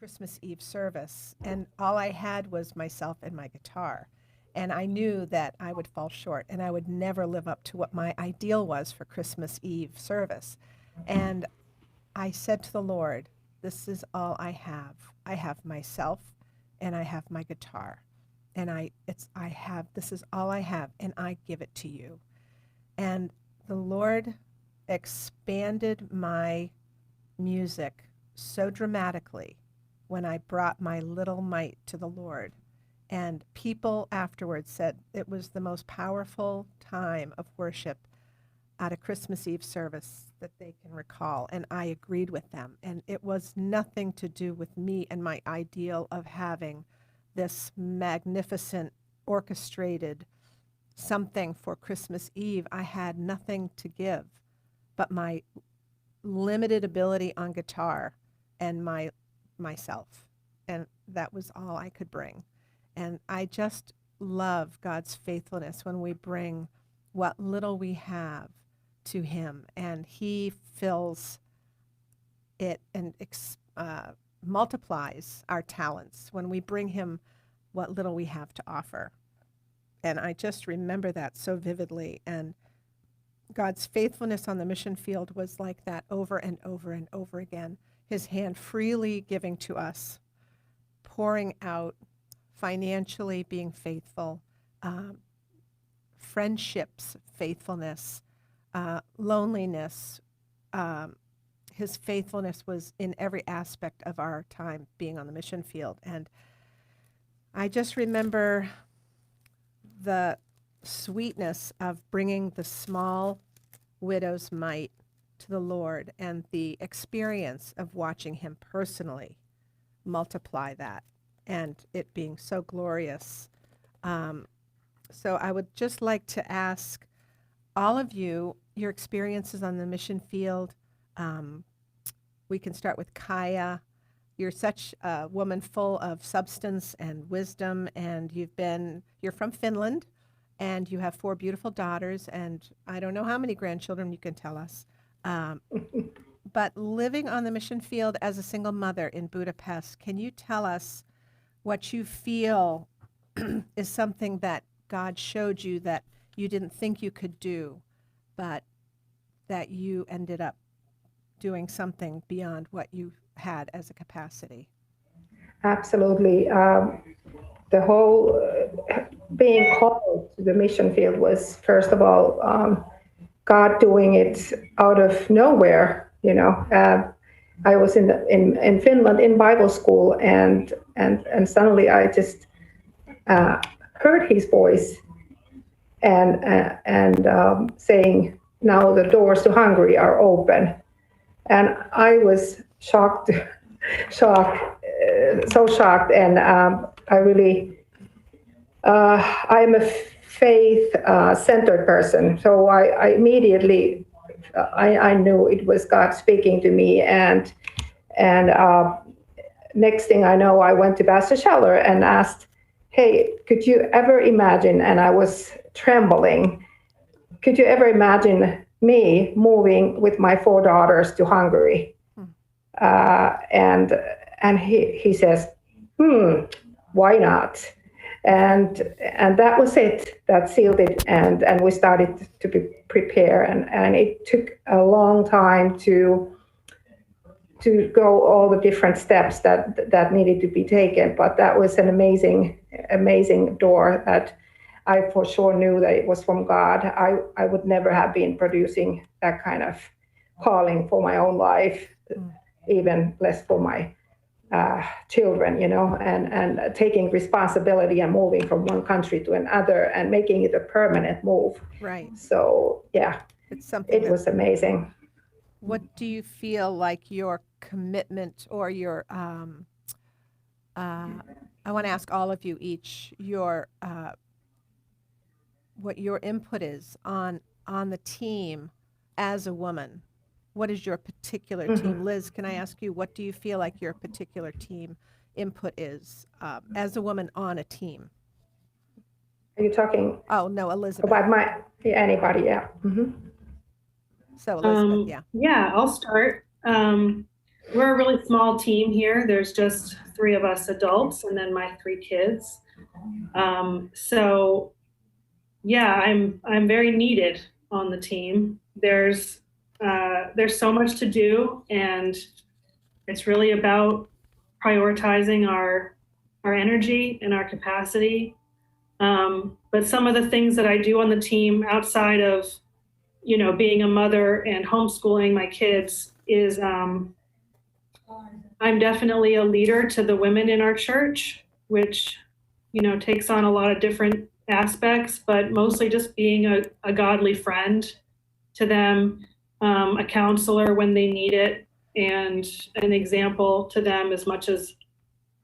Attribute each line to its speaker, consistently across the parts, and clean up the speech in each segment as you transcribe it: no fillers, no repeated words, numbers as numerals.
Speaker 1: Christmas Eve service, and all I had was myself and my guitar. And I knew that I would fall short and I would never live up to what my ideal was for Christmas Eve service. And I said to the Lord, this is all I have. I have myself and I have my guitar. And I have, this is all I have, and I give it to you. And the Lord expanded my music so dramatically when I brought my little mite to the Lord. And people afterwards said it was the most powerful time of worship at a Christmas Eve service that they can recall. And I agreed with them. And it was nothing to do with me and my ideal of having this magnificent orchestrated something for Christmas Eve. I had nothing to give but my limited ability on guitar and myself. And that was all I could bring. And I just love God's faithfulness when we bring what little we have to him, and he fills it and multiplies our talents when we bring him what little we have to offer. And I just remember that so vividly. And God's faithfulness on the mission field was like that over and over and over again. His hand freely giving to us, pouring out, financially being faithful, friendships, faithfulness, loneliness. His faithfulness was in every aspect of our time being on the mission field. And I just remember the sweetness of bringing the small widow's mite to the Lord and the experience of watching him personally multiply that and it being so glorious. So I would just like to ask all of you your experiences on the mission field. We can start with Kaya. You're such a woman full of substance and wisdom, and you're from Finland, and you have 4 beautiful daughters, and I don't know how many grandchildren you can tell us. But living on the mission field as a single mother in Budapest, can you tell us what you feel is something that God showed you that you didn't think you could do, but that you ended up doing something beyond what you had as a capacity?
Speaker 2: Absolutely. The whole being called to the mission field was, first of all, God doing it out of nowhere. I was in Finland in Bible school, and suddenly I just heard his voice and saying, "Now the doors to Hungary are open," and I was shocked, so shocked, and I really. I'm a faith-centered person, so I immediately I knew it was God speaking to me, and next thing I know, I went to Pastor Scheller and asked, "Hey, could you ever imagine?" And I was trembling. Could you ever imagine me moving with my 4 daughters to Hungary? And he says, why not? And that was it. That sealed it. And we started to prepare. And it took a long time to go all the different steps that needed to be taken. But that was an amazing door that I for sure knew that it was from God. I would never have been producing that kind of calling for my own life, even less for my children, and taking responsibility and moving from one country to another and making it a permanent move.
Speaker 1: Right.
Speaker 2: So, yeah,
Speaker 1: It's something
Speaker 2: it was amazing.
Speaker 1: What do you feel like your commitment or your, I want to ask all of you each what your input is on the team as a woman? What is your particular team? Liz, can I ask you, what do you feel like your particular team input is as a woman on a team?
Speaker 2: Are you talking
Speaker 1: Oh, no, Elizabeth.
Speaker 2: about anybody? Yeah.
Speaker 1: So Elizabeth, yeah.
Speaker 3: Yeah, I'll start. we're a really small team here. There's just 3 of us adults and then my 3 kids. So yeah, I'm very needed on the team. There's so much to do, and it's really about prioritizing our energy and our capacity. But some of the things that I do on the team outside of, being a mother and homeschooling my kids is I'm definitely a leader to the women in our church, which, takes on a lot of different aspects, but mostly just being a godly friend to them, a counselor when they need it, and an example to them as much as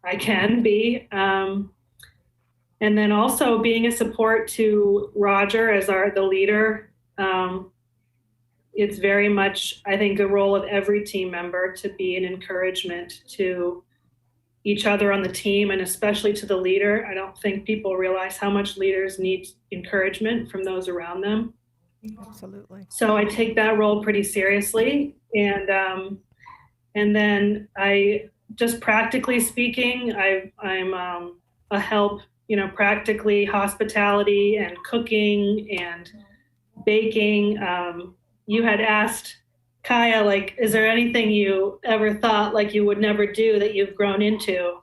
Speaker 3: I can be. And then also being a support to Roger as the leader. It's very much, I think, the role of every team member to be an encouragement to each other on the team, and especially to the leader. I don't think people realize how much leaders need encouragement from those around them.
Speaker 1: Absolutely.
Speaker 3: So I take that role pretty seriously. And then I, just practically speaking, I'm a help, practically hospitality and cooking and baking. You had asked Kaya, like, is there anything you ever thought like you would never do that you've grown into?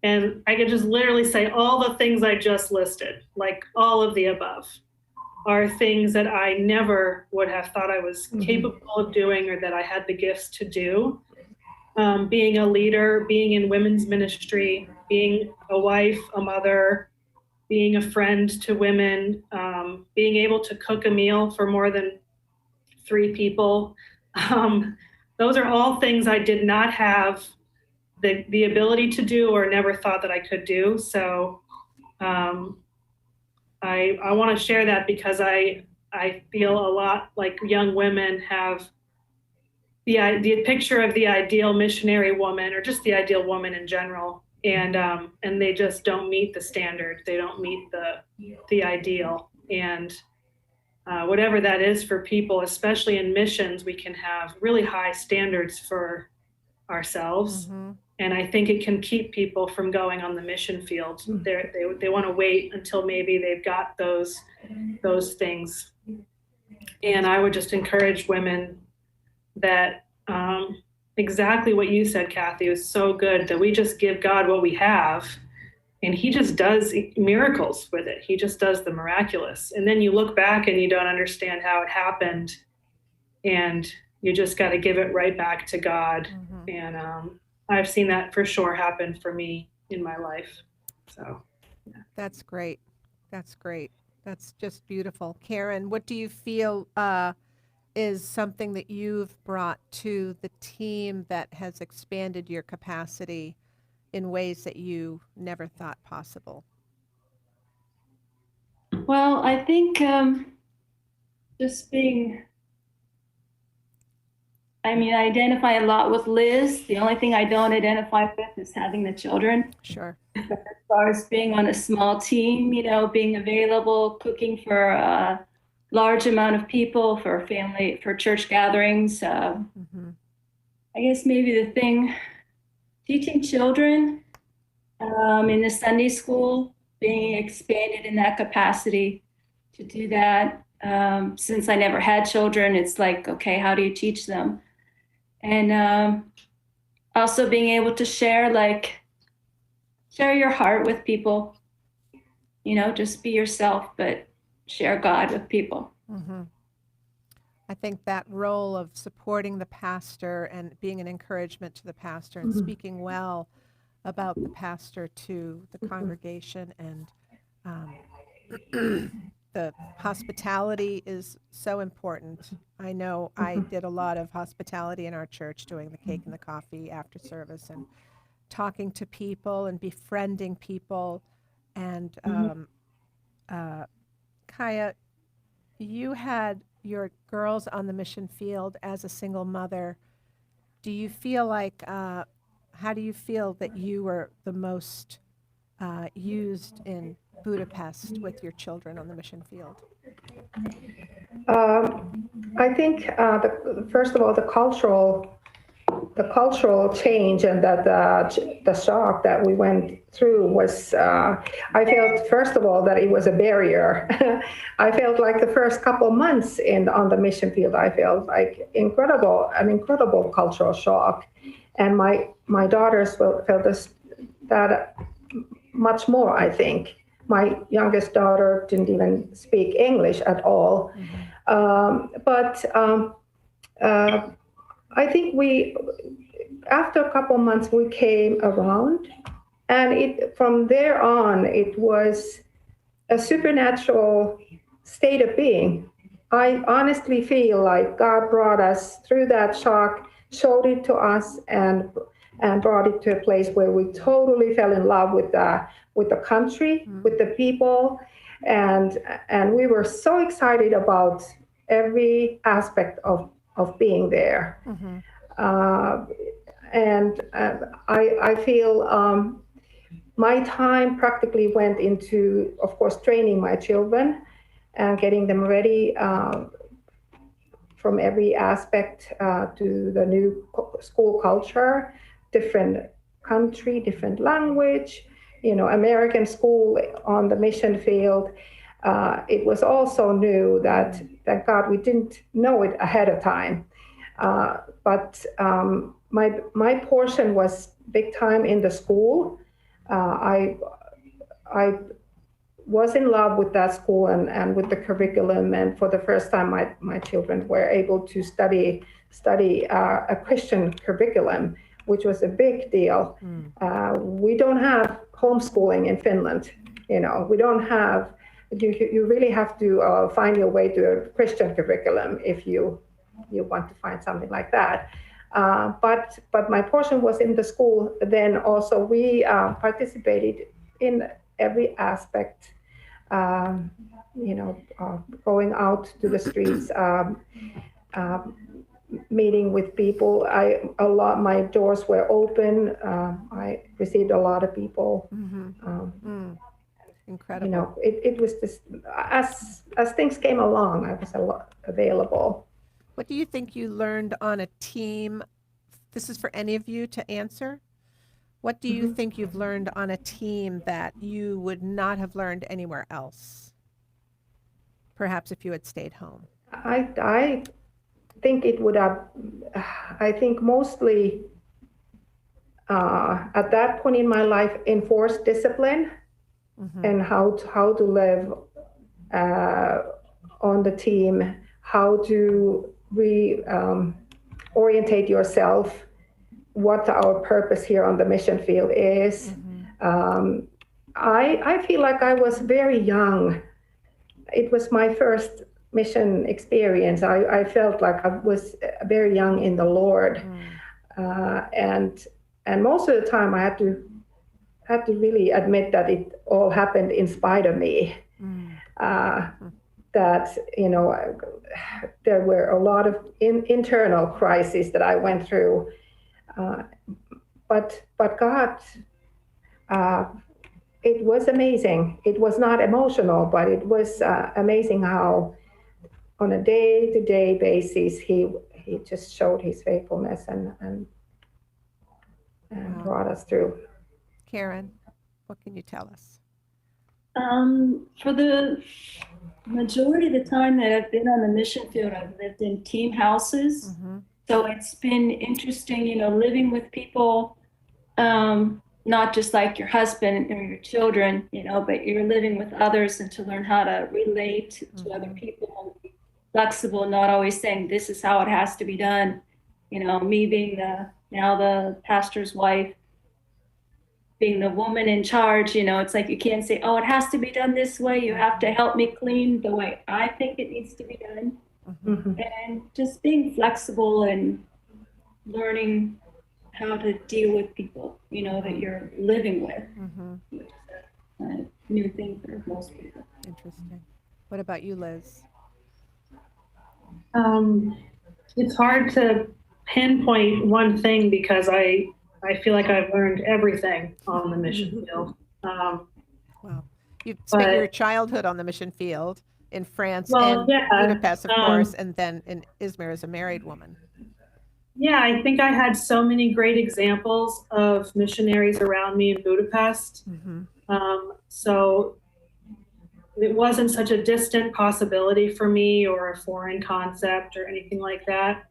Speaker 3: And I could just literally say all the things I just listed, like all of the above, are things that I never would have thought I was capable of doing or that I had the gifts to do. Being a leader, being in women's ministry, being a wife, a mother, being a friend to women, being able to cook a meal for more than 3 people. Those are all things I did not have the ability to do or never thought that I could do. So I want to share that because I feel a lot like young women have the picture of the ideal missionary woman, or just the ideal woman in general, and they just don't meet the standard. They don't meet the ideal, and whatever that is for people, especially in missions, we can have really high standards for ourselves. And I think it can keep people from going on the mission field. They want to wait until maybe they've got those things. And I would just encourage women that exactly what you said, Kathy, was so good, that we just give God what we have, and he just does miracles with it. He just does the miraculous. And then you look back and you don't understand how it happened, and you just got to give it right back to God. And I've seen that for sure happen for me in my life. So yeah.
Speaker 1: That's great. That's great. That's just beautiful. Karen, what do you feel is something that you've brought to the team that has expanded your capacity in ways that you never thought possible?
Speaker 4: Well, I think just I identify a lot with Liz. The only thing I don't identify with is having the children.
Speaker 1: Sure.
Speaker 4: But as far as being on a small team, being available, cooking for a large amount of people, for family, for church gatherings. I guess maybe the thing, teaching children in the Sunday school, being expanded in that capacity to do that. Since I never had children, it's like, okay, how do you teach them? And also being able to share your heart with people, just be yourself, but share God with people.
Speaker 1: I think that role of supporting the pastor and being an encouragement to the pastor and speaking well about the pastor to the congregation, and the hospitality is so important. I know I did a lot of hospitality in our church, doing the cake and the coffee after service and talking to people and befriending people. And Kaya, you had your girls on the mission field as a single mother. Do you feel like, how do you feel that you were the most used in Budapest with your children on the mission field?
Speaker 2: I think, first of all, the cultural the cultural change and that the shock that we went through was, I felt first of all that it was a barrier. I felt like the first couple of months on the mission field, I felt like an incredible cultural shock, and my daughters felt that much more. I think my youngest daughter didn't even speak English at all, but. I think after a couple months, we came around, and from there on, it was a supernatural state of being. I honestly feel like God brought us through that shock, showed it to us, and brought it to a place where we totally fell in love with the country, with the people, and we were so excited about every aspect of being there. I feel my time practically went into, of course, training my children and getting them ready from every aspect to the new school culture, different country, different language, American school on the mission field. It was also new that, thank God, we didn't know it ahead of time. But my portion was big time in the school. I was in love with that school and with the curriculum, and for the first time, my children were able to study a Christian curriculum, which was a big deal. We don't have homeschooling in Finland. We don't have. You really have to find your way to a Christian curriculum if you want to find something like that. But my portion was in the school. Then also we participated in every aspect. Going out to the streets, meeting with people. My doors were open. I received a lot of people.
Speaker 1: Incredible.
Speaker 2: It was just as things came along, I was a lot available.
Speaker 1: What do you think you learned on a team? This is for any of you to answer. What do you think you've learned on a team that you would not have learned anywhere else? Perhaps if you had stayed home.
Speaker 2: I think it would have. I think mostly at that point in my life, enforced discipline. And how to live on the team, how to orientate yourself, what our purpose here on the mission field is. I feel like I was very young. It was my first mission experience. I felt like I was very young in the Lord, and most of the time I had to really admit that it all happened in spite of me. That there were a lot of internal crises that I went through, but God, it was amazing. It was not emotional, but it was amazing how, on a day-to-day basis, he just showed his faithfulness and brought us through.
Speaker 1: Karen, what can you tell us?
Speaker 4: For the majority of the time that I've been on the mission field, I've lived in team houses. So it's been interesting, living with people, not just like your husband or your children, but you're living with others, and to learn how to relate to other people, flexible, not always saying this is how it has to be done. Me being now the pastor's wife, being the woman in charge, it's like you can't say, oh, it has to be done this way. You have to help me clean the way I think it needs to be done. And just being flexible and learning how to deal with people, that you're living with, which is a new thing for most people.
Speaker 1: Interesting. What about you, Liz?
Speaker 3: It's hard to pinpoint one thing because I feel like I've learned everything on the mission field.
Speaker 1: Wow. You spent your childhood on the mission field in France and Budapest, of course, and then in Izmir as a married woman.
Speaker 3: Yeah, I think I had so many great examples of missionaries around me in Budapest.
Speaker 1: Mm-hmm.
Speaker 3: So it wasn't such a distant possibility for me or a foreign concept or anything like that.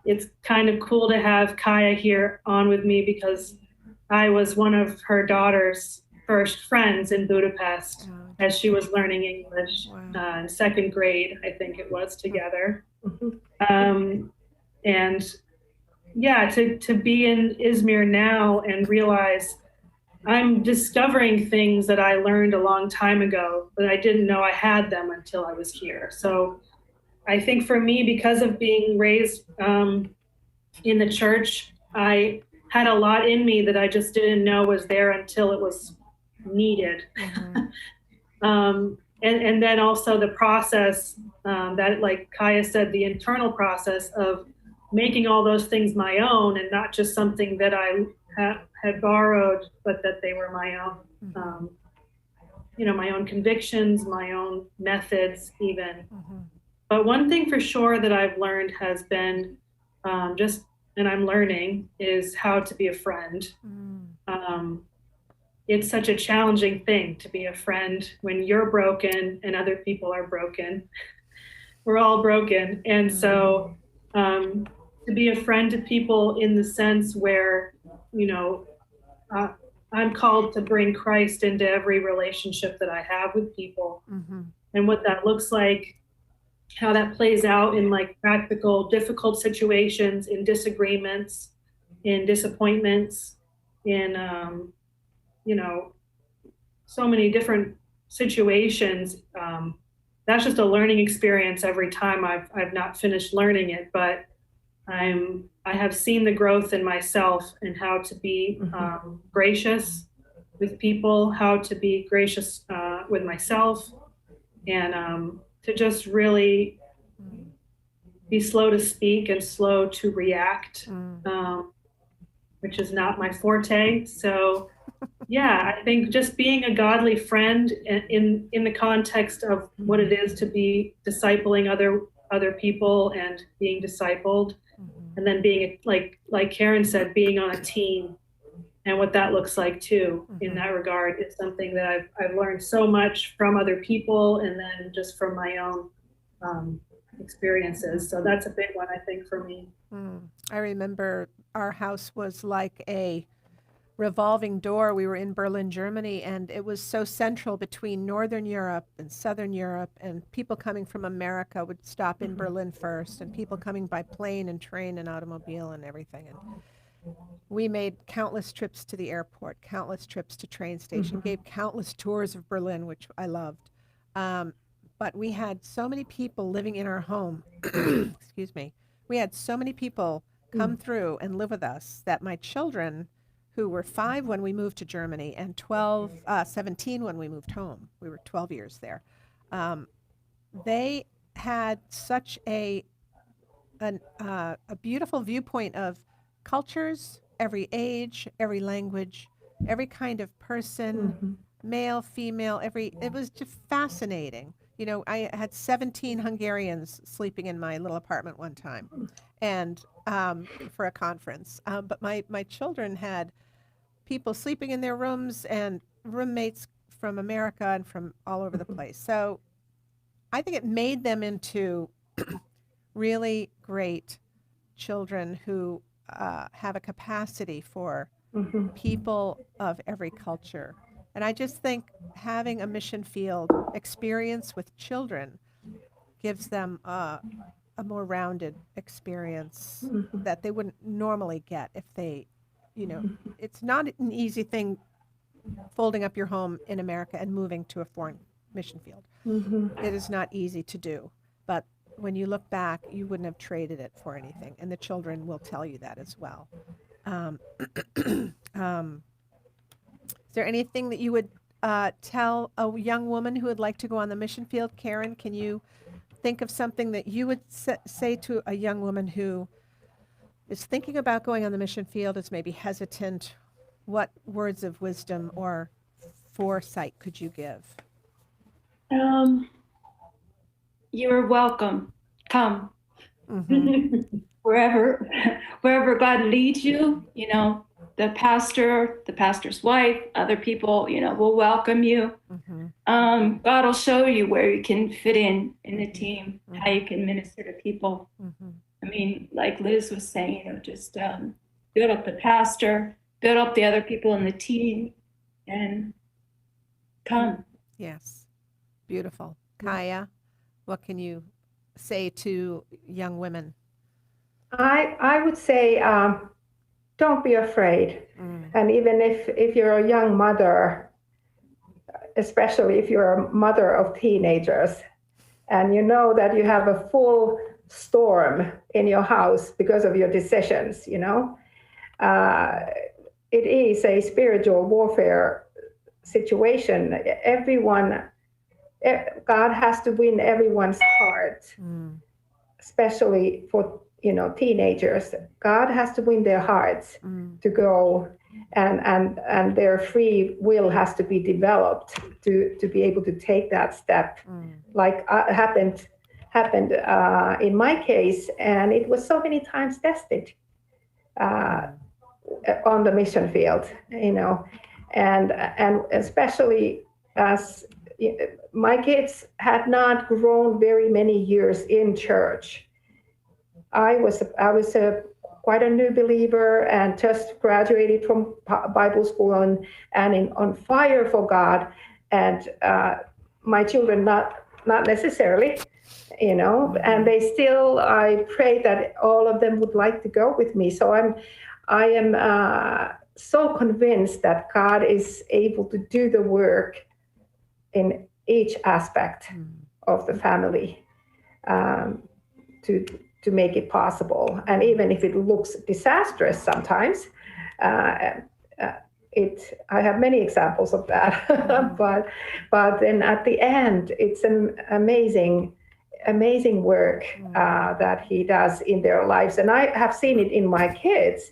Speaker 3: It's kind of cool to have Kaya here on with me because I was one of her daughter's first friends in Budapest
Speaker 1: Oh,
Speaker 3: as she was learning English
Speaker 1: wow.
Speaker 3: in second grade, I think it was, together.
Speaker 2: Mhm.
Speaker 3: Um, and yeah, to be in Izmir now and realize I'm discovering things that I learned a long time ago, but I didn't know I had them until I was here. So I think for me, because of being raised in the church, I had a lot in me that I just didn't know was there until it was needed.
Speaker 1: Mm-hmm.
Speaker 3: And then also the process that, like Kaya said, the internal process of making all those things my own and not just something that I had borrowed, but that they were my own.
Speaker 1: Mm-hmm.
Speaker 3: Um, my own convictions, my own methods, even.
Speaker 1: Mm-hmm.
Speaker 3: But one thing for sure that I've learned has been and I'm learning, is how to be a friend.
Speaker 1: Mm.
Speaker 3: Um, it's such a challenging thing to be a friend when you're broken and other people are broken. We're all broken. And so to be a friend to people in the sense where, you know, uh, I'm called to bring Christ into every relationship that I have with people,
Speaker 1: Mm-hmm.
Speaker 3: and what that looks like, how that plays out in like practical, difficult situations, in disagreements, in disappointments, in, you know, so many different situations. That's just a learning experience every time. I've not finished learning it, but I have seen the growth in myself and how to be gracious with people, how to be gracious with myself, and to just really be slow to speak and slow to react, which is not my forte. So yeah, I think just being a godly friend in the context of what it is to be discipling other people and being discipled,
Speaker 1: Mm-hmm.
Speaker 3: and then being like Karen said, being on a team and what that looks like too in
Speaker 1: Mm-hmm.
Speaker 3: that regard is something that I've learned so much from other people and then just from my own experiences. So that's a big one, I think, for me.
Speaker 1: I remember our house was like a revolving door. We were in Berlin, Germany, and it was so central between Northern Europe and Southern Europe. And people coming from America would stop in Berlin first, and people coming by plane and train and automobile and everything. And we made countless trips to the airport, countless trips to train station, gave countless tours of Berlin, which I loved. Um, but we had so many people living in our home. Excuse me. We had so many people come through and live with us that my children, who were 5 when we moved to Germany and 17 when we moved home, we were 12 years there, um, they had such a beautiful viewpoint of cultures, every age, every language, every kind of person, male, female, it was just fascinating. You know, I had 17 Hungarians sleeping in my little apartment one time, and for a conference. But my children had people sleeping in their rooms and roommates from America and from all over the place. So I think it made them into really great children who have a capacity for people of every culture. And I just think having a mission field experience with children gives them a more rounded experience that they wouldn't normally get if they, you know, it's not an easy thing folding up your home in America and moving to a foreign mission field. It is not easy to do. But when you look back, you wouldn't have traded it for anything. And the children will tell you that as well. Um, is there anything that you would tell a young woman who would like to go on the mission field? Karen, can you think of something that you would say to a young woman who is thinking about going on the mission field, is maybe hesitant? What words of wisdom or foresight could you give?
Speaker 4: You're welcome. Come. wherever God leads you, the pastor's wife, other people, will welcome you. God will show you where you can fit in the team, how you can minister to people. I mean, like Liz was saying, just build up the pastor, build up the other people in the team, and come.
Speaker 1: Yes. Beautiful. Kaya, what can you say to young women?
Speaker 2: I would say, don't be afraid. And even if you're a young mother, especially if you're a mother of teenagers, and you know that you have a full storm in your house because of your decisions, it is a spiritual warfare situation. God has to win everyone's heart, especially for teenagers. God has to win their hearts to go, and their free will has to be developed to be able to take that step, like happened in my case, and it was so many times tested on the mission field, and especially as my kids had not grown very many years in church. I was quite a new believer and just graduated from Bible school and on fire for God, and my children not necessarily, and they still. I prayed that all of them would like to go with me. So I am so convinced that God is able to do the work in each aspect of the family, to make it possible. And even if it looks disastrous sometimes, I have many examples of that. but then at the end, it's an amazing work that He does in their lives. And I have seen it in my kids,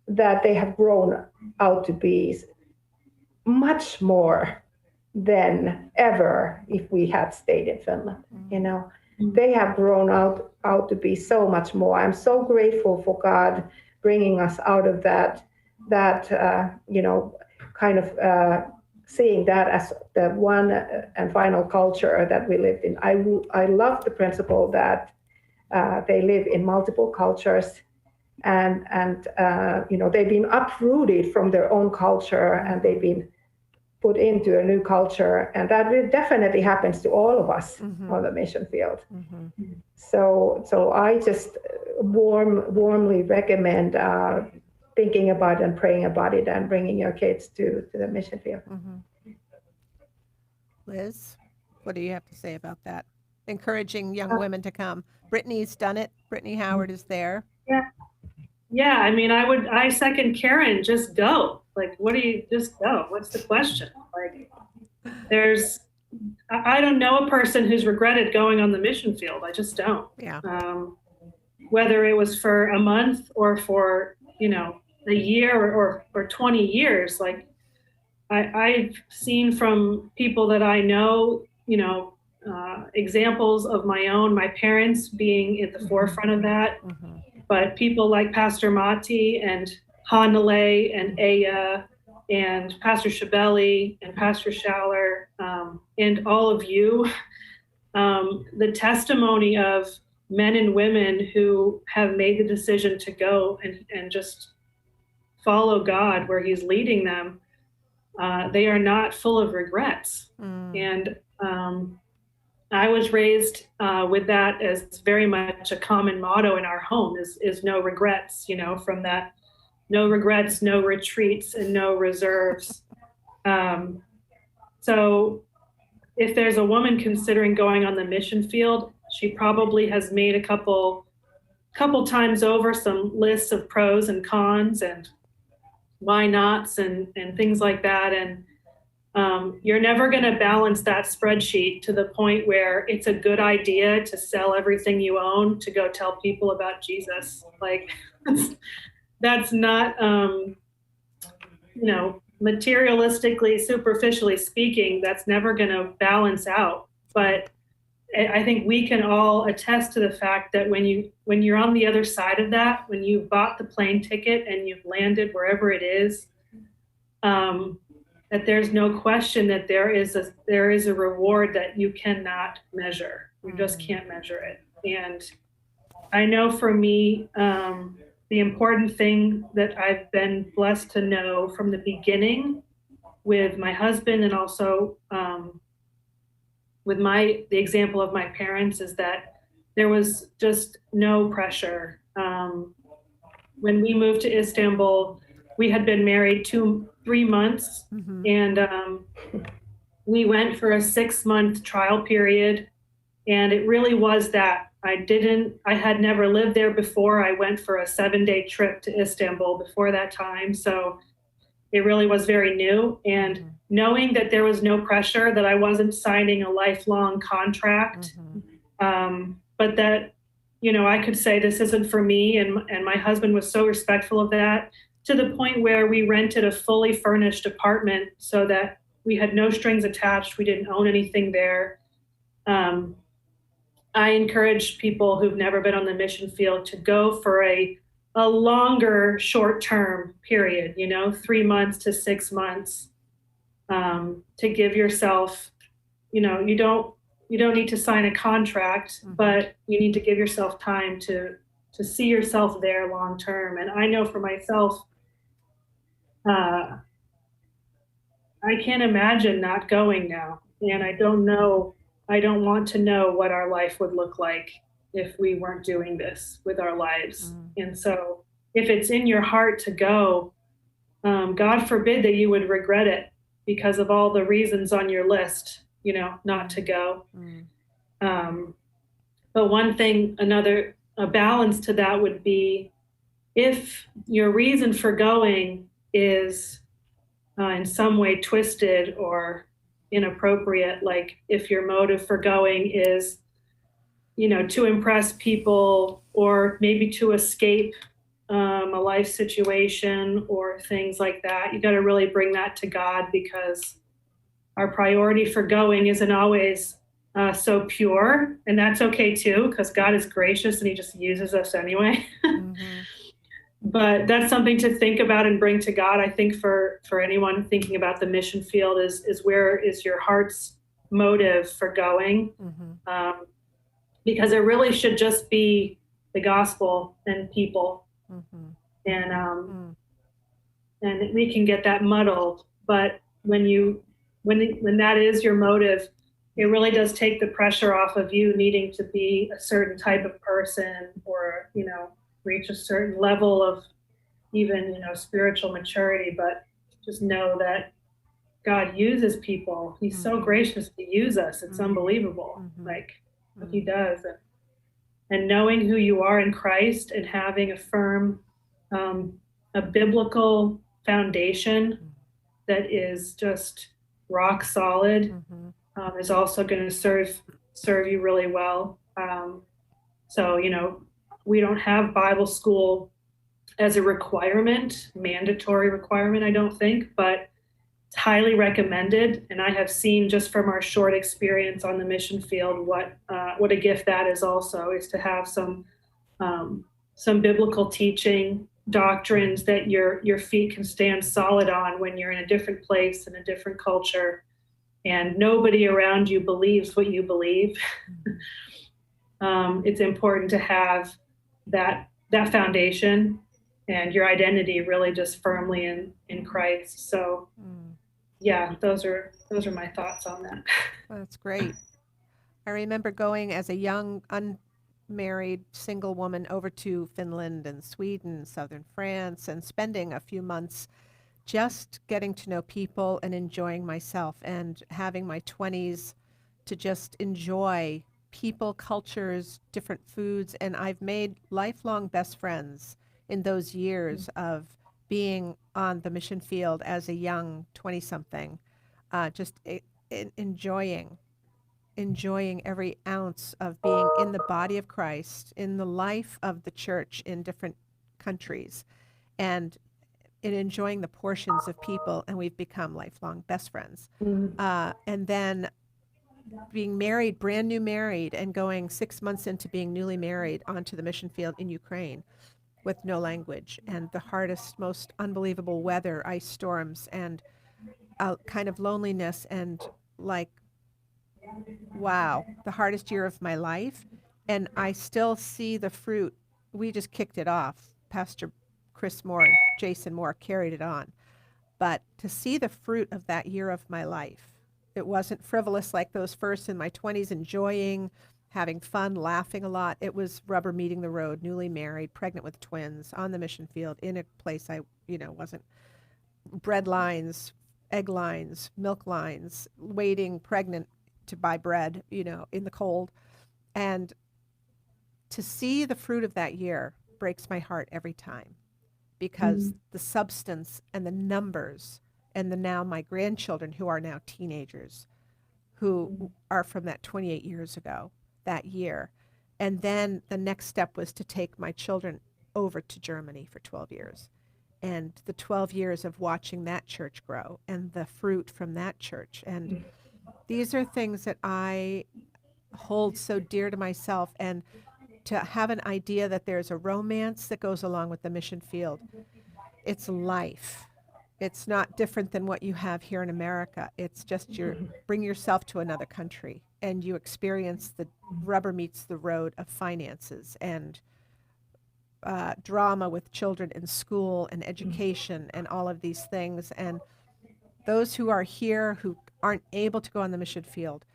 Speaker 2: that they have grown out to be much more than ever if we had stayed in Finland. They have grown out to be so much more. I'm so grateful for God bringing us out of that kind of seeing that as the one and final culture that we lived in. I love the principle that they live in multiple cultures, and they've been uprooted from their own culture, and they've been put into a new culture, and that definitely happens to all of us on the mission field. So I just warmly recommend thinking about and praying about it and bringing your kids to the mission field.
Speaker 1: Liz, what do you have to say about that? Encouraging young women to come. Brittany's done it. Brittany Howard is there.
Speaker 3: Yeah. I mean, I second Karen, just go. Like, just go? What's the question? Like, I don't know a person who's regretted going on the mission field. I just don't.
Speaker 1: Yeah.
Speaker 3: Whether it was for a month or for, a year or 20 years, like I've seen from people that I know, examples of my parents being at the forefront of that. But people like Pastor Mati and Hanale and Aya and Pastor Shabeli and Pastor Schaller, and all of you, the testimony of men and women who have made the decision to go and just follow God where He's leading them, they are not full of regrets. And I was raised with that as very much a common motto in our home is no regrets, from that, no regrets, no retreats, and no reserves. So if there's a woman considering going on the mission field, she probably has made a couple times over some lists of pros and cons and why nots and things like that. And you're never going to balance that spreadsheet to the point where it's a good idea to sell everything you own to go tell people about Jesus. Like, that's not, materialistically, superficially speaking, that's never going to balance out. But I think we can all attest to the fact that when you're on the other side of that, when you've bought the plane ticket and you've landed wherever it is, that there's no question that there is a reward that you cannot measure. You just can't measure it. And I know for me, the important thing that I've been blessed to know from the beginning with my husband and also with the example of my parents is that there was just no pressure. When we moved to Istanbul, we had been married 3 months, and we went for a 6-month trial period. And it really was that I had never lived there before. I went for a 7-day trip to Istanbul before that time. So it really was very new. And knowing that there was no pressure, that I wasn't signing a lifelong contract, but that, I could say this isn't for me. And my husband was so respectful of that, to the point where we rented a fully furnished apartment so that we had no strings attached. We didn't own anything there. I encourage people who've never been on the mission field to go for a longer short-term period, 3 months to 6 months, to give yourself, you don't need to sign a contract, but you need to give yourself time to see yourself there long term. And I know for myself, I can't imagine not going now. And I don't want to know what our life would look like if we weren't doing this with our lives. And so if it's in your heart to go, God forbid that you would regret it because of all the reasons on your list, not to go. But one thing, a balance to that would be, if your reason for going is in some way twisted or inappropriate, like if your motive for going is, to impress people or maybe to escape a life situation or things like that, you got to really bring that to God, because our priority for going isn't always so pure. And that's okay too, because God is gracious and he just uses us anyway. But that's something to think about and bring to God. I think for anyone thinking about the mission field is where is your heart's motive for going? Because it really should just be the gospel and people. And we can get that muddled. But when that is your motive, it really does take the pressure off of you needing to be a certain type of person or, reach a certain level of even, spiritual maturity. But just know that God uses people. He's so gracious to use us. It's unbelievable, like what he does. And knowing who you are in Christ and having a firm, a biblical foundation that is just rock solid, is also going to serve you really well. So, we don't have Bible school as a mandatory requirement, I don't think, but it's highly recommended. And I have seen just from our short experience on the mission field what a gift that is also, is to have some biblical teaching, doctrines that your feet can stand solid on when you're in a different place, in a different culture, and nobody around you believes what you believe. It's important to have that foundation and your identity really just firmly in Christ. So yeah, those are my thoughts on that.
Speaker 1: That's great. I remember going as a young unmarried single woman over to Finland and Sweden, southern France, and spending a few months just getting to know people and enjoying myself, and having my 20s to just enjoy people, cultures, different foods. And I've made lifelong best friends in those years of being on the mission field as a young 20-something, just enjoying every ounce of being in the body of Christ, in the life of the church in different countries, and in enjoying the portions of people. And we've become lifelong best friends. And then being married, brand new married, and going 6 months into being newly married onto the mission field in Ukraine with no language and the hardest, most unbelievable weather, ice storms, and a kind of loneliness, and like, wow, the hardest year of my life. And I still see the fruit. We just kicked it off. Pastor Chris Moore and Jason Moore carried it on. But to see the fruit of that year of my life, it wasn't frivolous like those first in my 20s, enjoying, having fun, laughing a lot. It was rubber meeting the road, newly married, pregnant with twins, on the mission field, in a place I, wasn't, bread lines, egg lines, milk lines, waiting, pregnant to buy bread, in the cold. And to see the fruit of that year breaks my heart every time, because the substance and the numbers, and now my grandchildren, who are now teenagers, who are from that 28 years ago, that year. And then the next step was to take my children over to Germany for 12 years. And the 12 years of watching that church grow and the fruit from that church. And these are things that I hold so dear to myself. And to have an idea that there's a romance that goes along with the mission field. It's life. It's not different than what you have here in America. It's just bring yourself to another country and you experience the rubber meets the road of finances and drama with children in school and education and all of these things. And those who are here who aren't able to go on the mission field,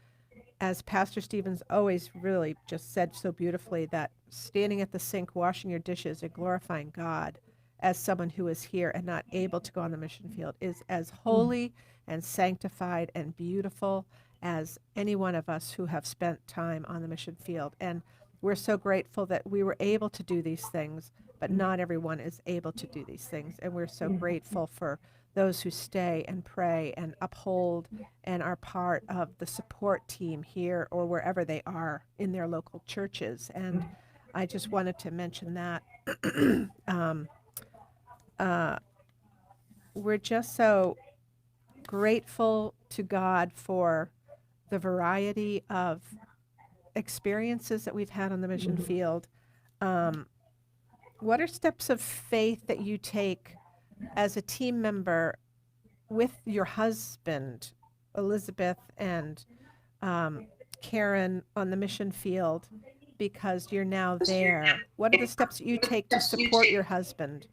Speaker 1: as Pastor Stevens always really just said so beautifully, that standing at the sink, washing your dishes and glorifying God as someone who is here and not able to go on the mission field is as holy and sanctified and beautiful as any one of us who have spent time on the mission field. And we're so grateful that we were able to do these things, but not everyone is able to do these things. And we're so grateful for those who stay and pray and uphold and are part of the support team here or wherever they are in their local churches. And I just wanted to mention that. We're just so grateful to God for the variety of experiences that we've had on the mission field. What are steps of faith that you take as a team member with your husband, Elizabeth and Karen, on the mission field, because you're now there? What are the steps that you take to support your husband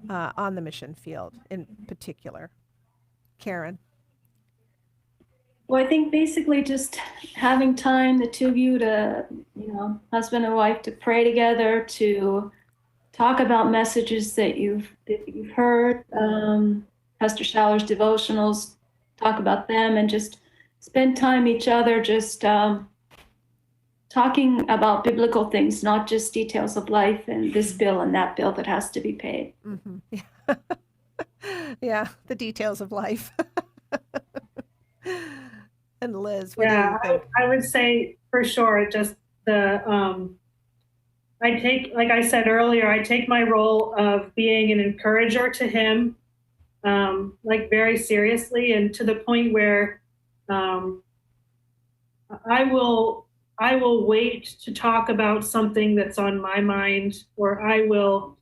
Speaker 1: on the mission field in particular? Karen?
Speaker 4: Well, I think basically just having time, the two of you to, husband and wife, to pray together, to talk about messages that you've heard, Pastor Schaler's devotionals, talk about them, and just spend time each other, just talking about biblical things, not just details of life and this bill and that bill that has to be paid.
Speaker 1: Yeah. Yeah, the details of life. And Liz, what do you think?
Speaker 3: I would say for sure, just I take, like I said earlier, I take my role of being an encourager to him, like very seriously, and to the point where I will wait to talk about something that's on my mind, or I will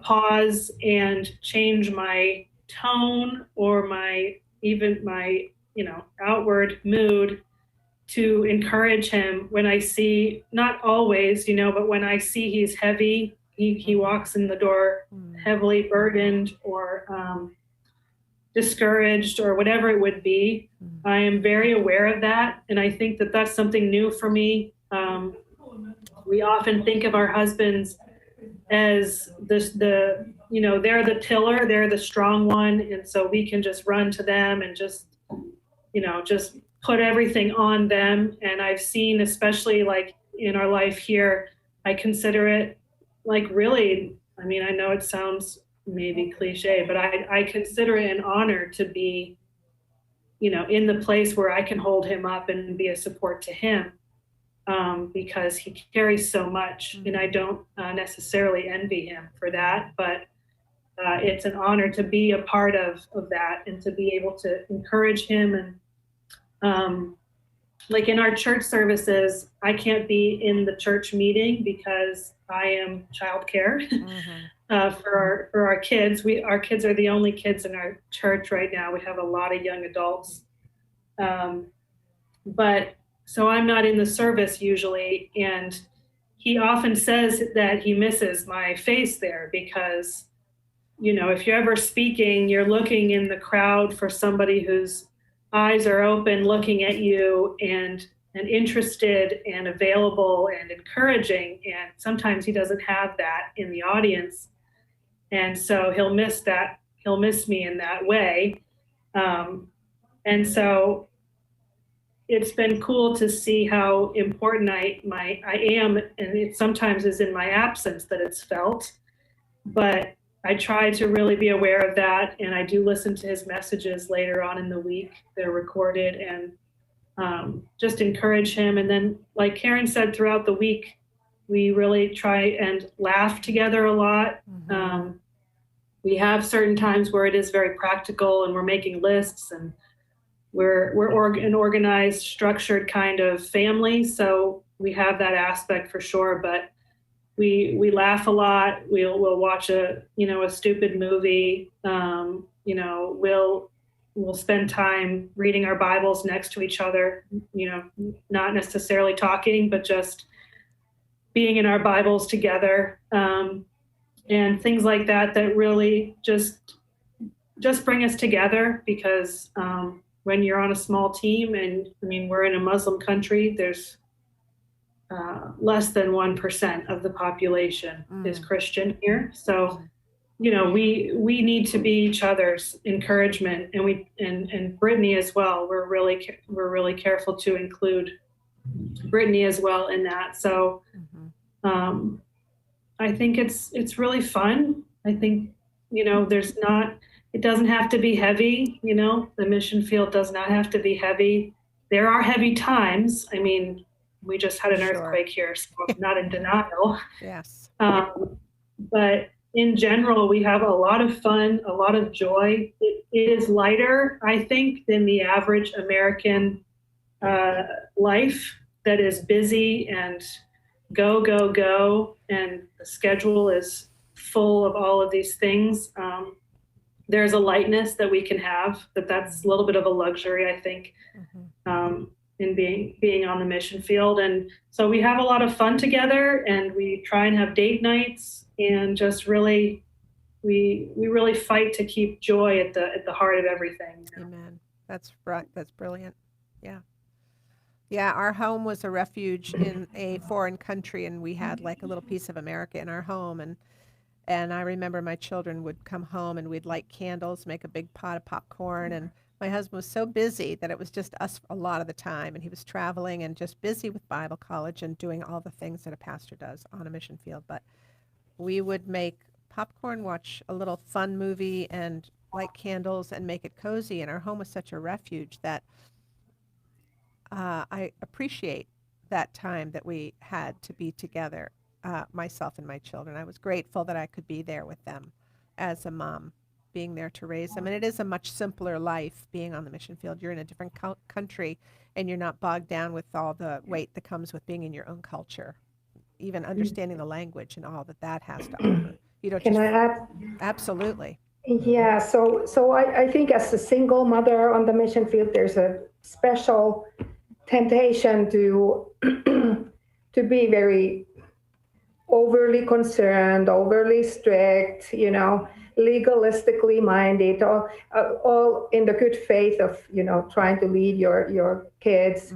Speaker 3: pause and change my tone or even my outward mood to encourage him when I see, not always, but when I see he's heavy, he walks in the door heavily burdened or discouraged or whatever it would be. I am very aware of that. And I think that that's something new for me. We often think of our husbands as they're the tiller, they're the strong one. And so we can just run to them and just put everything on them. And I've seen, especially like in our life here, I consider it like really, I mean, I know it sounds maybe cliche, but I consider it an honor to be, in the place where I can hold him up and be a support to him, because he carries so much, and I don't necessarily envy him for that, but it's an honor to be a part of that and to be able to encourage him and like in our church services, I can't be in the church meeting because I am childcare for our kids. Our kids are the only kids in our church right now. We have a lot of young adults, but so I'm not in the service usually, and he often says that he misses my face there because, you know, if you're ever speaking, you're looking in the crowd for somebody whose eyes are open, looking at you and interested and available and encouraging. And sometimes he doesn't have that in the audience. And so he'll miss that. He'll miss me in that way. And so it's been cool to see how important I am, and it sometimes is in my absence that it's felt. But I try to really be aware of that, and I do listen to his messages later on in the week. They're recorded, and just encourage him. And then, like Karen said, throughout the week, we really try and laugh together a lot. We have certain times where it is very practical, and we're making lists, and we're an organized, structured kind of family. So we have that aspect for sure, but we laugh a lot. We'll watch a stupid movie. We'll spend time reading our Bibles next to each other, not necessarily talking, but just being in our Bibles together, and things like that really just bring us together because when you're on a small team, and I mean, we're in a Muslim country, there's less than 1% of the population is Christian here. So, we need to be each other's encouragement, and Brittany as well. We're really careful to include Brittany as well in that. So, I think it's really fun. I think, it doesn't have to be heavy. The mission field does not have to be heavy. There are heavy times. I mean, we just had an earthquake here, so I'm not in denial.
Speaker 1: Yes.
Speaker 3: But in general, we have a lot of fun, a lot of joy. It is lighter, I think, than the average American life that is busy and go, go, go. And the schedule is full of all of these things. There's a lightness that we can have, that's a little bit of a luxury, I think, in being on the mission field. And so we have a lot of fun together, and we try and have date nights, and just really, we really fight to keep joy at the heart of everything.
Speaker 1: Amen. That's brilliant. Yeah. Yeah, our home was a refuge in a foreign country, and we had like a little piece of America in our home, and I remember my children would come home, and we'd light candles, make a big pot of popcorn, and my husband was so busy that it was just us a lot of the time, and he was traveling and just busy with Bible college and doing all the things that a pastor does on a mission field. But we would make popcorn, watch a little fun movie, and light candles and make it cozy, and our home was such a refuge that I appreciate that time that we had to be together, myself and my children. I was grateful that I could be there with them as a mom, being there to raise them. And it is a much simpler life being on the mission field. You're in a different country, and you're not bogged down with all the weight that comes with being in your own culture, even understanding the language and all that has to offer.
Speaker 2: Can I add?
Speaker 1: Absolutely.
Speaker 2: Yeah, so I think as a single mother on the mission field, there's a special temptation to to be very overly concerned, overly strict, legalistically minded, all in the good faith of trying to lead your kids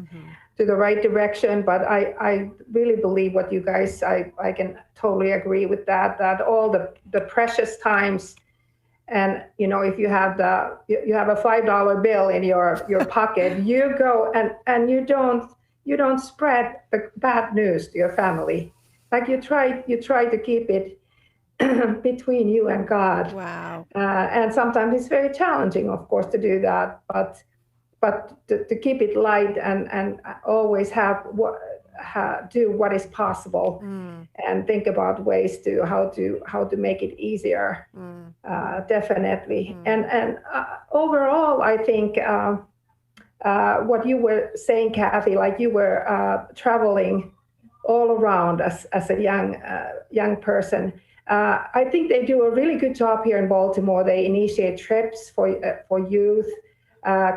Speaker 2: to the right direction. But I really believe what you guys, I can totally agree with that all the precious times. And if you have a $5 bill in your pocket, you go and you don't spread the bad news to your family. Like you try to keep it between you and God.
Speaker 1: Wow.
Speaker 2: And sometimes it's very challenging, of course, to do that. But to keep it light and always do what is possible, and think about ways to how to make it easier. Definitely. And overall, I think what you were saying, Kathy, like you were traveling all around as a young person. I think they do a really good job here in Baltimore. They initiate trips for youth,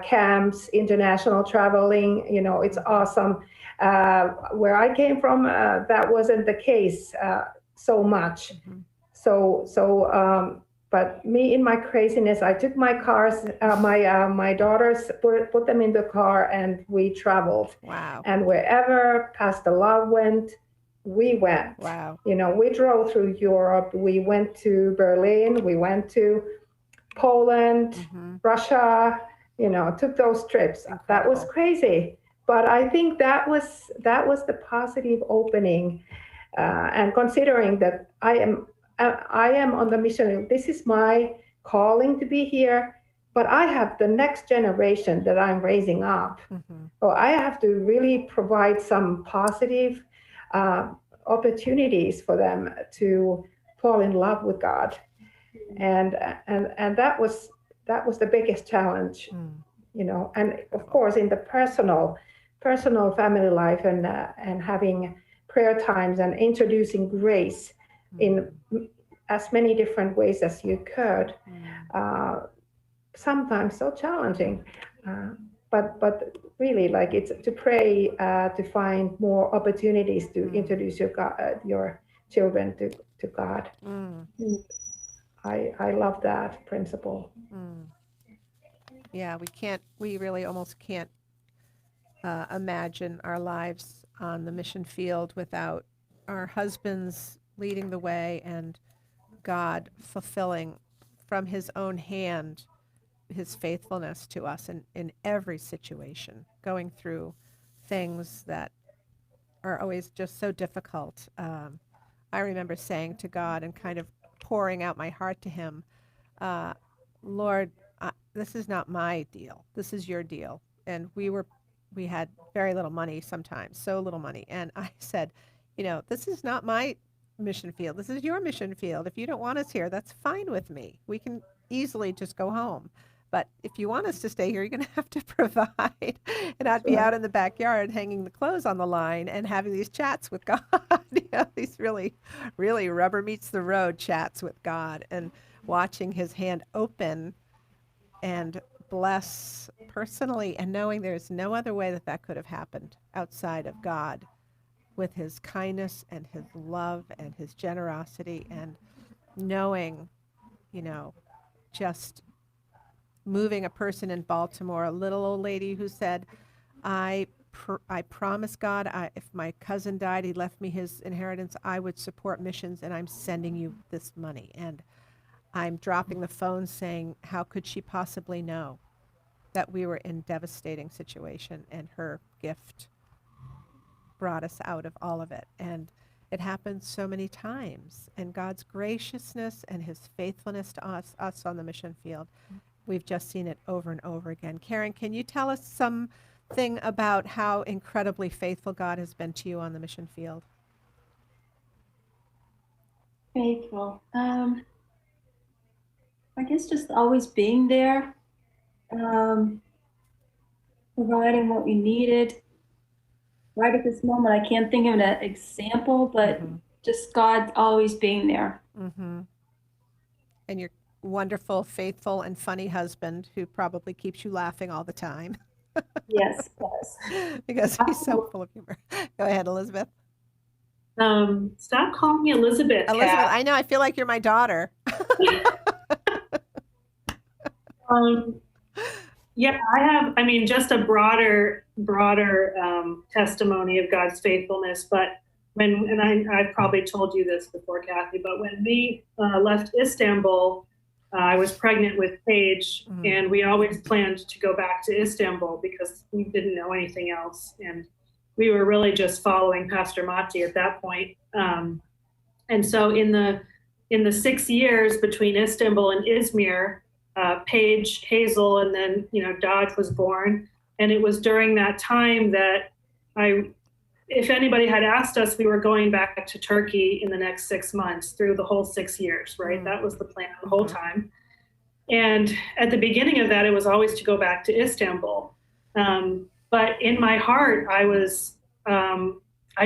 Speaker 2: camps, international traveling. You know, it's awesome. Where I came from, that wasn't the case so much.
Speaker 1: Mm-hmm.
Speaker 2: But me in my craziness, I took my my daughters, put them in the car, and we traveled.
Speaker 1: Wow.
Speaker 2: And wherever Pastor Love went, we went.
Speaker 1: Wow.
Speaker 2: You know, we drove through Europe. We went to Berlin. We went to Poland,
Speaker 1: Mm-hmm.
Speaker 2: Russia. You know, took those trips.
Speaker 1: Incredible.
Speaker 2: That was crazy. But I think that was the positive opening. And considering that I am on the mission, this is my calling to be here, but I have the next generation that I'm raising up.
Speaker 1: Mm-hmm.
Speaker 2: So I have to really provide some positive opportunities for them to fall in love with God. And that was the biggest challenge, you know. And of course, in the personal family life, and having prayer times and introducing grace in as many different ways as you could. Sometimes so challenging, but really, like, it's to pray to find more opportunities to introduce your children to God. I love that principle.
Speaker 1: Yeah, we really almost can't imagine our lives on the mission field without our husbands leading the way and God fulfilling from his own hand his faithfulness to us in every situation, going through things that are always just so difficult. I remember saying to God and kind of pouring out my heart to him, Lord, this is not my deal. This is your deal. And we had very little money sometimes, so little money. And I said, you know, this is not my mission field. This is your mission field. If you don't want us here, that's fine with me. We can easily just go home. But if you want us to stay here, you're going to have to provide. And I'd be out in the backyard hanging the clothes on the line and having these chats with God. You know, these really, really rubber meets the road chats with God, and watching his hand open and bless personally, and knowing there's no other way that could have happened outside of God, with his kindness and his love and his generosity, and knowing, you know, just moving a person in Baltimore, a little old lady who said, I promise God, if my cousin died, he left me his inheritance, I would support missions, and I'm sending you this money. And I'm dropping the phone saying, how could she possibly know that we were in devastating situation, and her gift brought us out of all of it. And it happened so many times. And God's graciousness and his faithfulness to us on the mission field, we've just seen it over and over again. Karen, can you tell us something about how incredibly faithful God has been to you on the mission field?
Speaker 4: Faithful. I guess just always being there, providing what we needed. Right at this moment, I can't think of an example, but just God always being there.
Speaker 1: And your wonderful, faithful, and funny husband, who probably keeps you laughing all the time.
Speaker 4: Yes, yes.
Speaker 1: Because he's so full of humor. Go ahead, Elizabeth.
Speaker 3: Stop calling me Elizabeth.
Speaker 1: Elizabeth,
Speaker 3: Kat.
Speaker 1: I know. I feel like you're my daughter.
Speaker 3: Yeah, I have, I mean, just a broader testimony of God's faithfulness. But I've probably told you this before, Kathy, but when we left Istanbul, I was pregnant with Paige, and we always planned to go back to Istanbul because we didn't know anything else. And we were really just following Pastor Matti at that point. And so in the 6 years between Istanbul and Izmir, Paige, Hazel, and then, Dodge was born. And it was during that time that if anybody had asked us, we were going back to Turkey in the next 6 months through the whole 6 years, right? That was the plan the whole time. And at the beginning of that, it was always to go back to Istanbul. But in my heart, I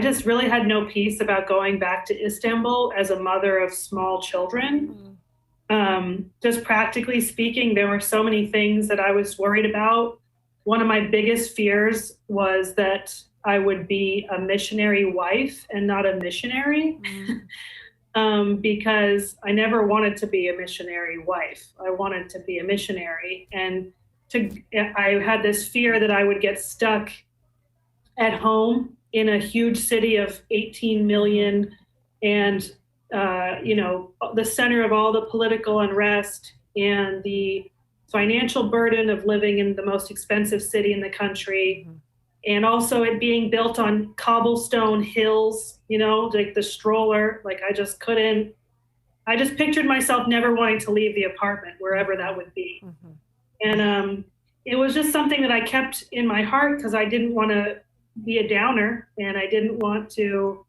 Speaker 3: just really had no peace about going back to Istanbul as a mother of small children. Just practically speaking, there were so many things that I was worried about. One of my biggest fears was that I would be a missionary wife and not a missionary, because I never wanted to be a missionary wife. I wanted to be a missionary. And I had this fear that I would get stuck at home in a huge city of 18 million and the center of all the political unrest and the financial burden of living in the most expensive city in the country. And also it being built on cobblestone hills, like the stroller, like I just pictured myself never wanting to leave the apartment, wherever that would be. And it was just something that I kept in my heart because I didn't want to be a downer, and I didn't want to,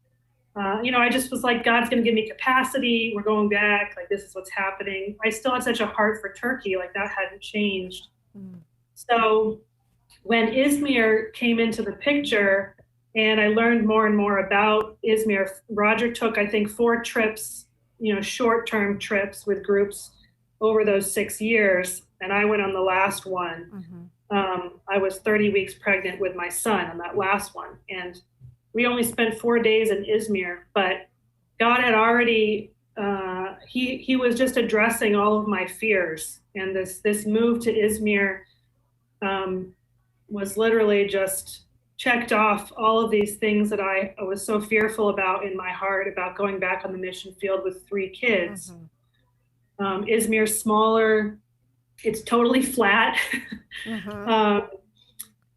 Speaker 3: I just was like, God's going to give me capacity. We're going back. Like, this is what's happening. I still had such a heart for Turkey. Like, that hadn't changed. So when Izmir came into the picture and I learned more and more about Izmir, Roger took, I think, 4 trips, short-term trips with groups over those 6 years. And I went on the last one. I was 30 weeks pregnant with my son on that last one. And we only spent 4 days in Izmir, but God had already, he was just addressing all of my fears. And this move to Izmir was literally just checked off all of these things that I was so fearful about in my heart about going back on the mission field with 3 kids. Izmir's smaller. It's totally flat.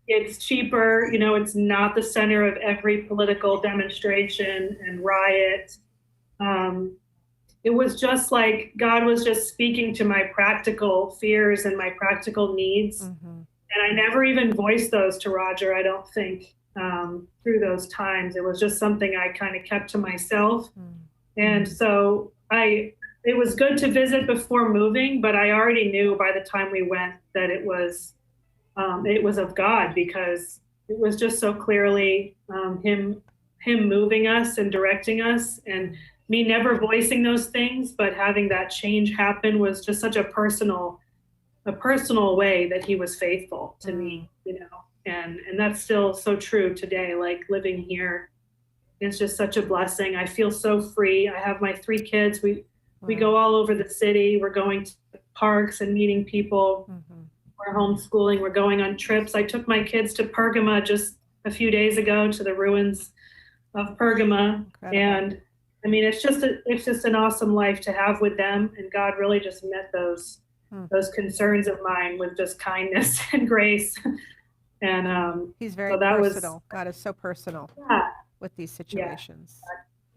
Speaker 3: It's cheaper. It's not the center of every political demonstration and riot. It was just like God was just speaking to my practical fears and my practical needs. And I never even voiced those to Roger, I don't think, through those times. It was just something I kind of kept to myself. And so it was good to visit before moving, but I already knew by the time we went that it was of God, because it was just so clearly him moving us and directing us, and me never voicing those things, but having that change happen was just such a personal way that he was faithful to me, and that's still so true today. Like, living here is just such a blessing. I feel so free. I have my 3 kids. We go all over the city. We're going to parks and meeting people. We're homeschooling. We're going on trips. I took my kids to Pergama just a few days ago, to the ruins of Pergama. Incredible. And I mean, it's just an awesome life to have with them. And God really just met those concerns of mine with just kindness and grace. And
Speaker 1: he's very personal. God is so personal with these situations.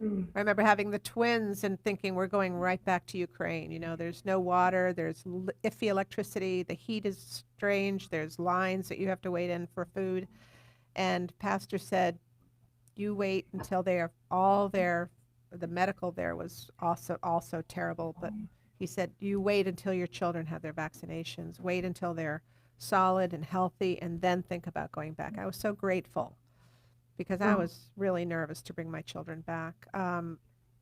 Speaker 1: I remember having the twins and thinking, we're going right back to Ukraine. There's no water, there's iffy electricity, the heat is strange, there's lines that you have to wait in for food. And Pastor said, you wait until they are all there. The medical there was also terrible, but he said, you wait until your children have their vaccinations, wait until they're solid and healthy, and then think about going back. I was so grateful, because I was really nervous to bring my children back.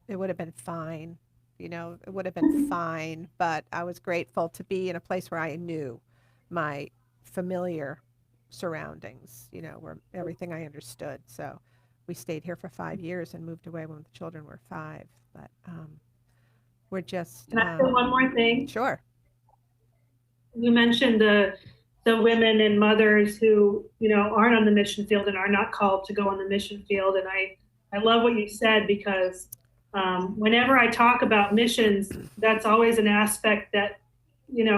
Speaker 1: It would have been fine, it would have been fine, but I was grateful to be in a place where I knew my familiar surroundings, where everything I understood. So we stayed here for 5 years and moved away when the children were 5. But we're just...
Speaker 3: Can I say one more thing?
Speaker 1: Sure.
Speaker 3: You mentioned the women and mothers who, aren't on the mission field and are not called to go on the mission field. And I love what you said, because whenever I talk about missions, that's always an aspect that,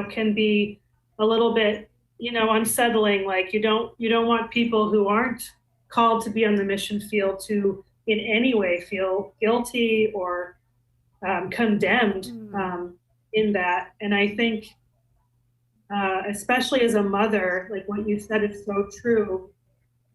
Speaker 3: can be a little bit, unsettling. Like, you don't want people who aren't called to be on the mission field to in any way feel guilty or condemned in that. And I think, especially as a mother, like what you said is so true.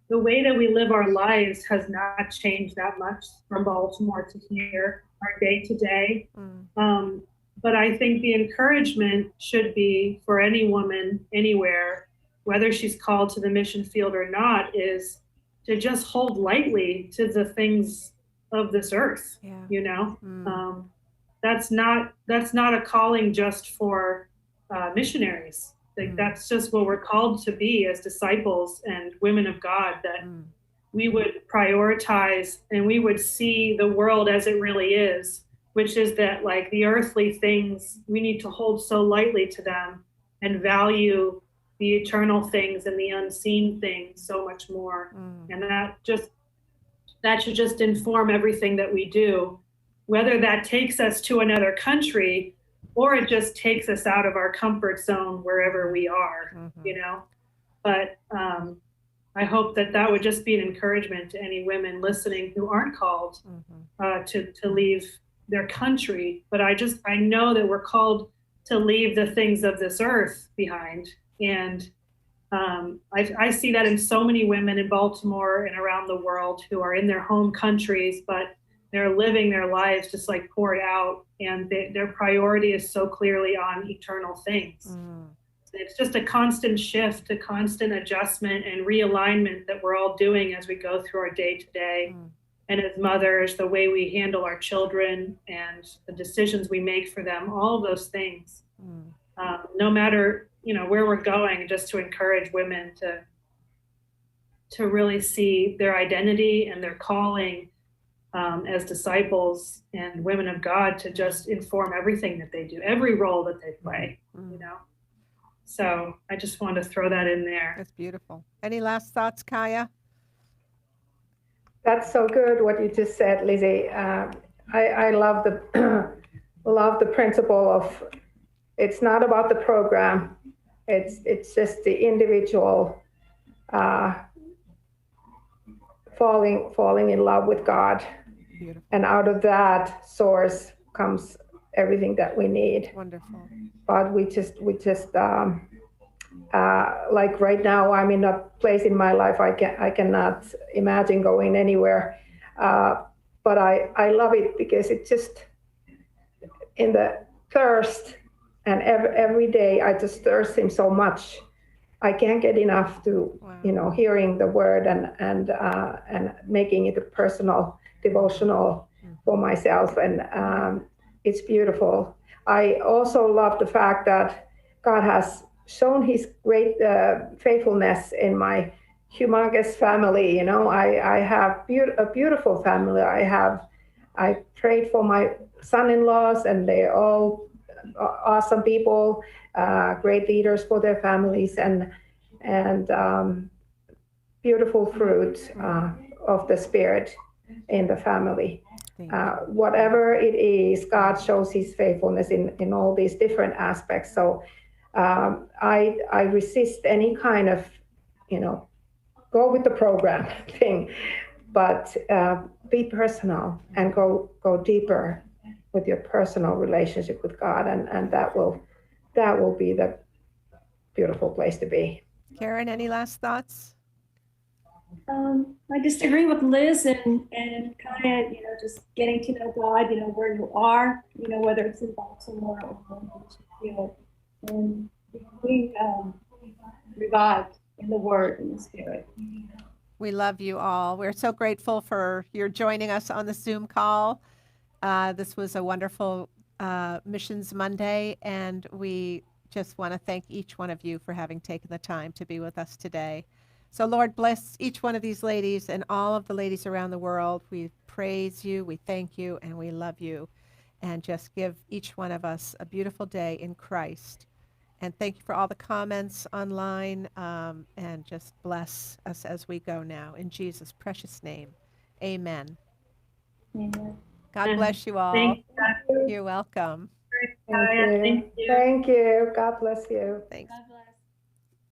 Speaker 3: The way that we live our lives has not changed that much from Baltimore to here, our day to day. But I think the encouragement should be for any woman anywhere whether she's called to the mission field or not, is to just hold lightly to the things of this earth.
Speaker 1: Yeah.
Speaker 3: You know, that's not a calling just for missionaries. Like that's just what we're called to be as disciples and women of God, that we would prioritize and we would see the world as it really is, which is that like the earthly things, we need to hold so lightly to them and value the eternal things and the unseen things so much more. And that should just inform everything that we do, whether that takes us to another country or it just takes us out of our comfort zone wherever we are, you know. But I hope that would just be an encouragement to any women listening who aren't called to leave their country. But I know that we're called to leave the things of this earth behind. And I see that in so many women in Baltimore and around the world who are in their home countries, but they're living their lives just like poured out, and their priority is so clearly on eternal things. It's just a constant shift, a constant adjustment and realignment that we're all doing as we go through our day to day. And as mothers, the way we handle our children and the decisions we make for them, all of those things, no matter, you know, where we're going, just to encourage women to really see their identity and their calling as disciples and women of God, to just inform everything that they do, every role that they play, you know. So I just wanted to throw that in there.
Speaker 1: That's beautiful. Any last thoughts, Kaya?
Speaker 2: That's so good what you just said, Lizzie. I love the principle of, it's not about the program. It's just the individual falling in love with God.
Speaker 1: Beautiful.
Speaker 2: And out of that source comes everything that we need.
Speaker 1: Wonderful.
Speaker 2: But we just like right now, I'm in a place in my life I cannot imagine going anywhere. But I love it because it just, in the thirst, and every day I just thirst Him so much. I can't get enough to, you know, hearing the word and making it a personal devotional for myself. And it's beautiful. I also love the fact that God has shown His great faithfulness in my humongous family. You know, I have a beautiful family. I prayed for my son-in-laws, and they're all awesome people, great leaders for their families, and beautiful fruit of the Spirit in the family. Whatever it is, God shows His faithfulness in all these different aspects. So I resist any kind of, you know, go with the program thing, but be personal and go deeper with your personal relationship with God, and that will be the beautiful place to be.
Speaker 1: Karen, any last thoughts?
Speaker 4: I just agree with Liz and Kaya, you know, just getting to know God, you know, where you are, you know, whether it's in Baltimore or in Field, and being revived in the Word and the Spirit.
Speaker 1: We love you all. We're so grateful for your joining us on the Zoom call. This was a wonderful Missions Monday, and we just want to thank each one of you for having taken the time to be with us today. So Lord, bless each one of these ladies and all of the ladies around the world. We praise you, we thank you, and we love you. And just give each one of us a beautiful day in Christ. And thank you for all the comments online, and just bless us as we go now. In Jesus' precious name, amen.
Speaker 4: Amen.
Speaker 1: God bless you all.
Speaker 3: Thank you.
Speaker 1: You're welcome.
Speaker 2: Thank you. God bless you.
Speaker 1: Thanks.